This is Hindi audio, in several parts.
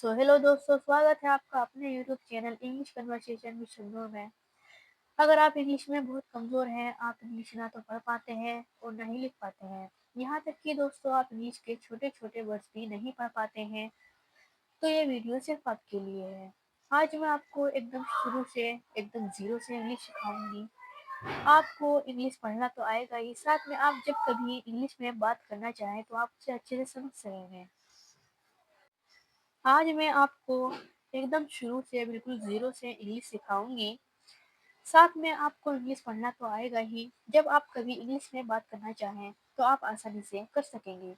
सो हेलो दोस्तों, स्वागत है आपका अपने YouTube channel English conversation with Shabnoor में। अगर आप इंग्लिश में बहुत कमज़ोर हैं, आप इंग्लिश ना तो पढ़ पाते हैं और ना ही लिख पाते हैं, यहाँ तक कि दोस्तों आप इंग्लिश के छोटे छोटे वर्ड्स भी नहीं पढ़ पाते हैं, तो ये वीडियो सिर्फ आपके लिए है। आज मैं आपको एकदम शुरू से एकदम ज़ीरो से इंग्लिश सिखाऊंगी। आपको इंग्लिश पढ़ना तो आएगा ही, साथ में आप जब कभी इंग्लिश में बात करना चाहें तो आप उसे अच्छे से समझ सकेंगे। आज मैं आपको एकदम शुरू से बिल्कुल ज़ीरो से इंग्लिश सिखाऊंगी। साथ में आपको इंग्लिश पढ़ना तो आएगा ही, जब आप कभी इंग्लिश में बात करना चाहें तो आप आसानी से कर सकेंगे।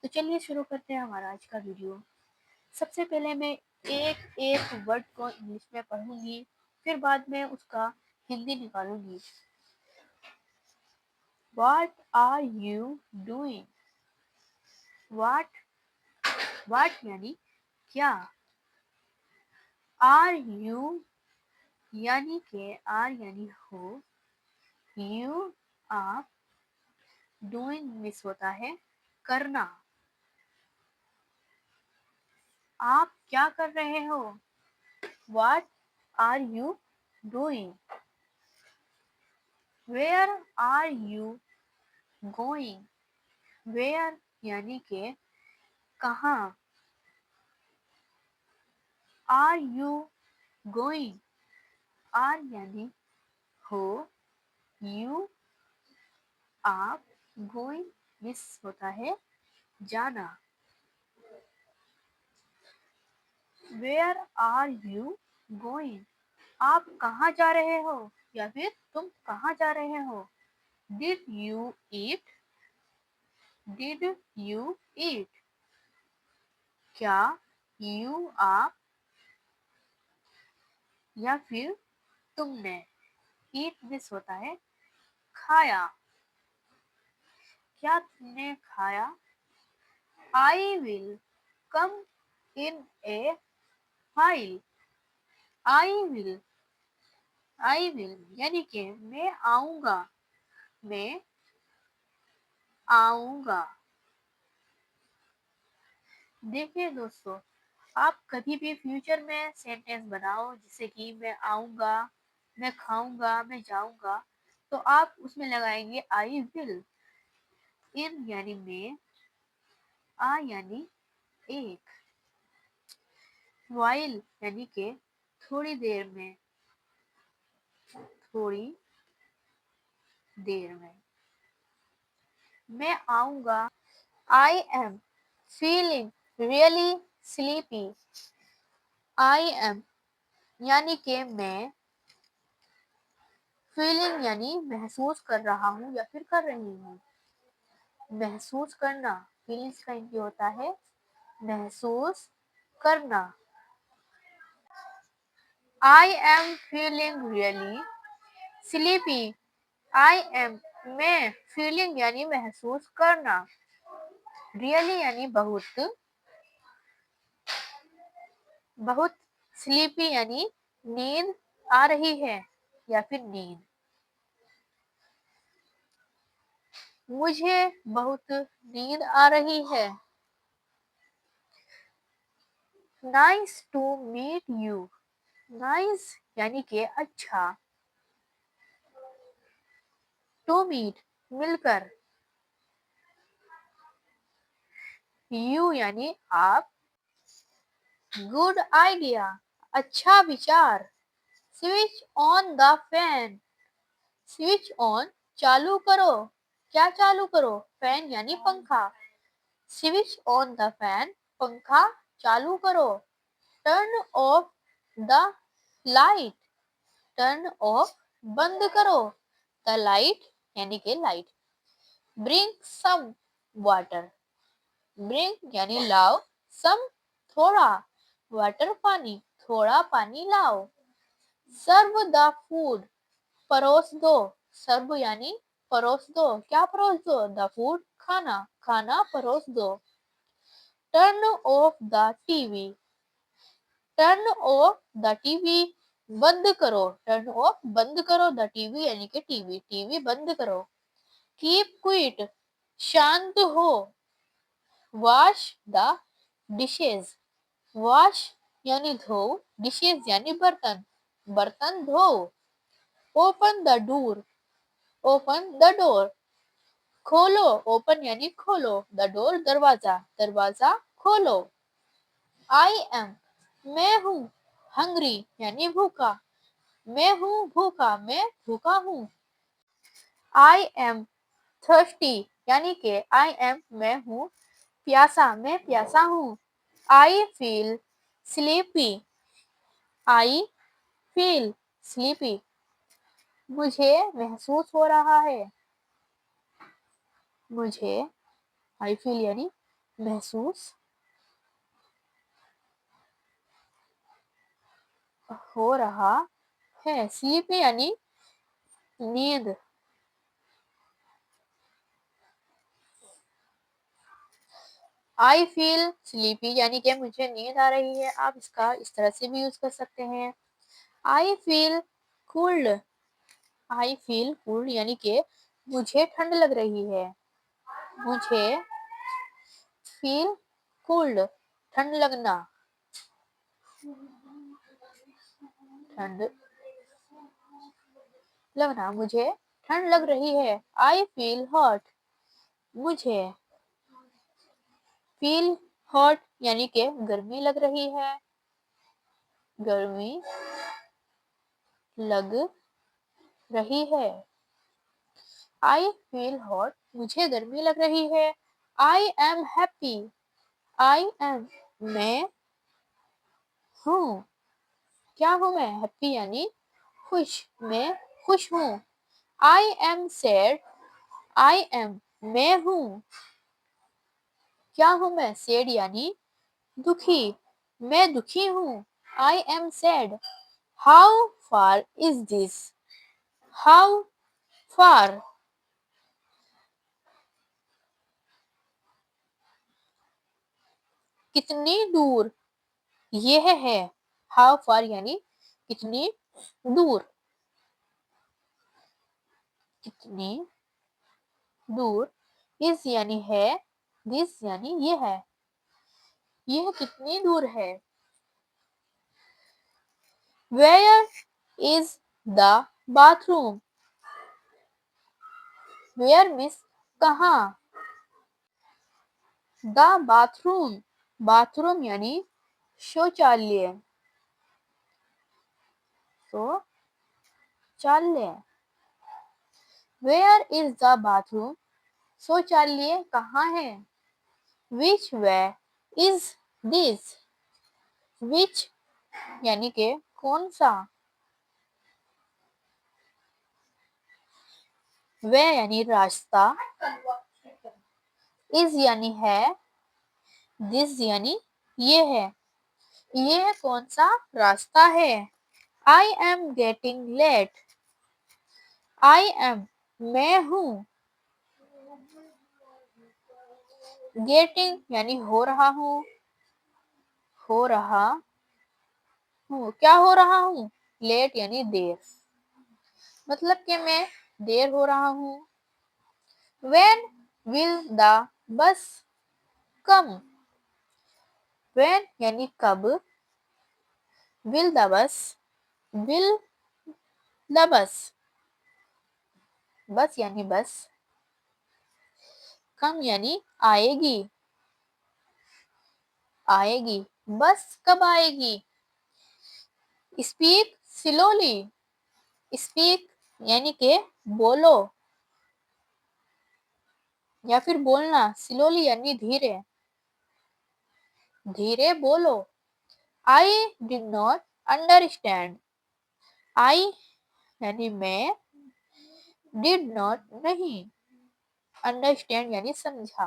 तो चलिए शुरू करते हैं हमारा आज का वीडियो। सबसे पहले मैं एक एक वर्ड को इंग्लिश में पढ़ूंगी, फिर बाद में उसका Hindi निकालूंगी। What are you doing? What यानी क्या। Are you यानी के आर यानी हो, यू आप, डूइंग मिस होता है करना। आप क्या कर रहे हो? What are you doing? Where are you going? Where यानी के कहाँ। आर यू गोइंग, आर यानी हो, यू आप, गोइंग मिस होता है जाना। Where are you going? आप कहाँ जा रहे हो या फिर तुम कहाँ जा रहे हो। Did you eat? Did you eat? क्या यू आप या फिर तुमने। ईट मिस होता है खाया। क्या तुमने खाया? I will come in A file. I will यानी कि मैं आऊंगा, मैं आऊंगा। देखिए दोस्तों, आप कभी भी फ्यूचर में सेंटेंस बनाओ जैसे कि मैं आऊंगा, मैं खाऊंगा, मैं जाऊंगा, तो आप उसमें लगाएंगे आई विल। इन यानी में, आ यानी एक, वाइल यानी के थोड़ी देर में, थोड़ी देर में। मैं आऊंगा। I am feeling really sleepy. I am यानी के मैं, फीलिंग यानी महसूस कर रहा हूँ या फिर कर रही हूँ। महसूस करना फीलिंग्स का इनकी होता है महसूस करना। I am feeling really sleepy. I am मैं, फीलिंग यानी महसूस करना, रियली यानी बहुत, बहुत, स्लीपी यानी नींद आ रही है या फिर नींद। मुझे बहुत नींद आ रही है। Nice to meet you. Nice यानी कि अच्छा, टू मीट मिलकर, यू यानी आप, गुड आइडिया अच्छा विचार। Switch on the fan. Switch on चालू करो। क्या चालू करो? फैन यानी पंखा। स्विच ऑन द फैन पंखा चालू करो। Turn off the light. Turn off बंद करो। द लाइट यानी के light. Bring some water. Bring यानी लाओ, सम थोड़ा, वाटर पानी, थोड़ा पानी लाओ। सर्व द फूड परोस दो। सर्व यानी परोस दो। क्या परोस दो? द फूड खाना, खाना परोस दो। Turn off the TV. Turn off the TV बंद करो। टर्न ऑफ बंद करो द टीवी यानी कि टीवी, टीवी बंद करो। कीप क्विट शांत हो। Wash the dishes. वॉश यानी धो, डिशेज यानी बर्तन, बर्तन धो। Open the door, open the door, खोलो, ओपन यानी खोलो, द डोर दरवाजा, दरवाजा खोलो। आई एम मैं हूँ, हंग्री यानी भूखा, मैं हूँ भूखा, मैं भूखा हूँ। आई एम थर्स्टी यानी के आई एम मैं हूँ प्यासा, मैं प्यासा हूँ। I feel sleepy, I feel sleepy मुझे महसूस हो रहा है, मुझे आई फील यानी महसूस हो रहा है। स्लीपी यानी नींद। आई फील स्लीपी यानी कि मुझे नींद आ रही है। आप इसका इस तरह से भी यूज कर सकते हैं। I feel cold, I feel cold यानी कि मुझे ठंड लग रही है, मुझे फील कोल्ड ठंड लगना, ठंड लगना, मुझे ठंड लग रही है। आई फील हॉट, मुझे फील हॉट यानी कि गर्मी लग रही है, गर्मी लग रही है। आई फील हॉट मुझे गर्मी लग रही है। I am happy, I am मैं हूँ, क्या हूँ मैं, हैप्पी यानी खुश, मैं खुश हूँ। I am sad, I am मैं हूँ, क्या हूँ मैं, सैड यानी दुखी, मैं दुखी हूँ। I am sad. How far is this, how far कितनी दूर यह है, हाउ फार यानी कितनी दूर, कितनी दूर। इस यानी है, दिस यानी यह है, यह कितनी दूर है। Where is the bathroom, where means कहाँ, द बाथरूम, बाथरूम यानी शौचालय, शौचालय। वेयर इज द बाथरूम शौचालय कहाँ है। विच वे इज दिस, विच यानी के कौन सा, वे यानी रास्ता, इज यानी है, दिस यानी ये है, ये कौन सा रास्ता है। I am getting late, I am मैं हूँ, गेटिंग यानी हो रहा हूँ, हो रहा हूँ, क्या हो रहा हूँ, लेट यानी देर, मतलब कि मैं देर हो रहा हूँ। When will the bus come, when यानी कब, will the bus, will the bus बस यानी बस, कम यानी आएगी, आएगी, बस कब आएगी। स्पीक स्लोली, स्पीक यानी के बोलो या फिर बोलना, स्लोली यानी धीरे, धीरे बोलो। आई डिड नॉट अंडरस्टैंड, आई यानी मैं, डिड नॉट नहीं, अंडरस्टैंड यानी समझा,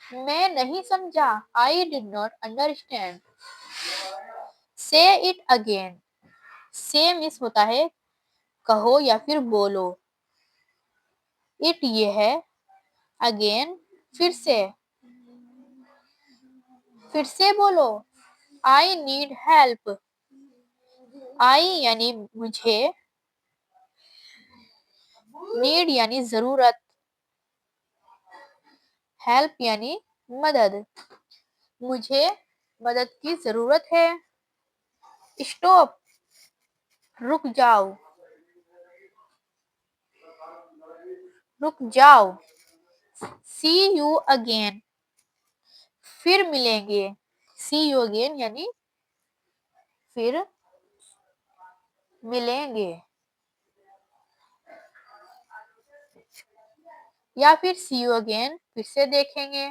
मैं नहीं समझा, आई डिड नॉट अंडरस्टैंड। से इट अगेन, से मिस होता है कहो या फिर बोलो, इट ये है, अगेन फिर से बोलो। आई नीड हेल्प, आई यानी मुझे, नीड यानी जरूरत, हेल्प यानी मदद। मुझे मदद की जरूरत है। स्टॉप, रुक जाओ, रुक जाओ। सी यू अगेन, फिर मिलेंगे। सी यू अगेन यानी फिर मिलेंगे, या फिर सी यू अगेन फिर से देखेंगे।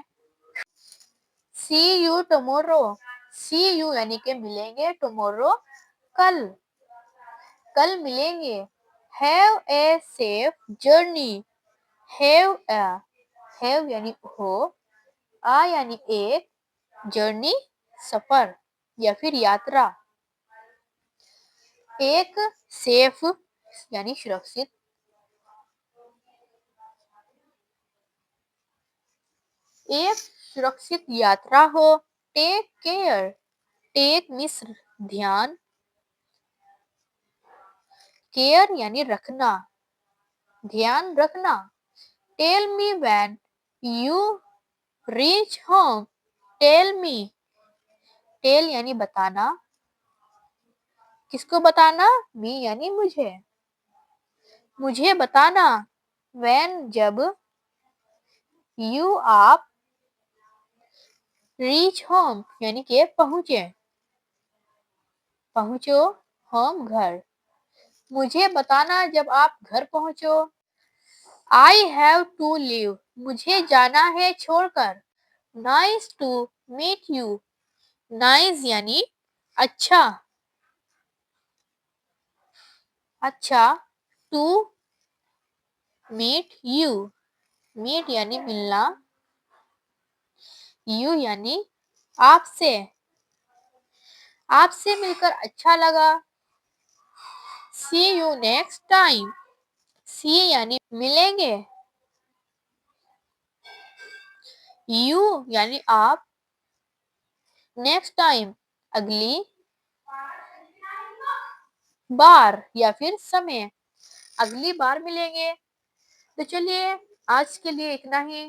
सी यू टुमारो, सी यू यानी कि मिलेंगे, टुमारो कल, कल मिलेंगे। Have a safe journey, have a, have यानी हो, आ यानी एक, जर्नी सफर या फिर यात्रा। एक सेफ यानी सुरक्षित, एक सुरक्षित यात्रा हो। टेक केयर, टेक मीन्स ध्यान, केयर यानी रखना, ध्यान रखना। Tell me when you reach home, tell me, tell यानी बताना, किसको बताना, मी यानी मुझे, मुझे बताना। व्हेन जब, यू आप, रीच होम यानी कि पहुंचे, पहुंचो, होम घर, मुझे बताना जब आप घर पहुंचो। आई हैव टू लीव, मुझे जाना है छोड़कर। Nice to meet you, nice यानी अच्छा, अच्छा। टू मीट यू, मीट यानी मिलना, यू यानी आपसे, आपसे मिलकर अच्छा लगा। सी यू नेक्स्ट टाइम, सी यानी मिलेंगे, यू यानी आप, नेक्स्ट टाइम अगली बार या फिर समय, अगली बार मिलेंगे। तो चलिए आज के लिए इतना ही।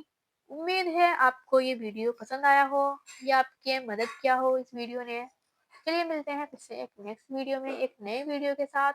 उम्मीद है आपको ये वीडियो पसंद आया हो या आपकी मदद किया हो इस वीडियो ने। चलिए मिलते हैं फिर से एक नेक्स्ट वीडियो में एक नए वीडियो के साथ।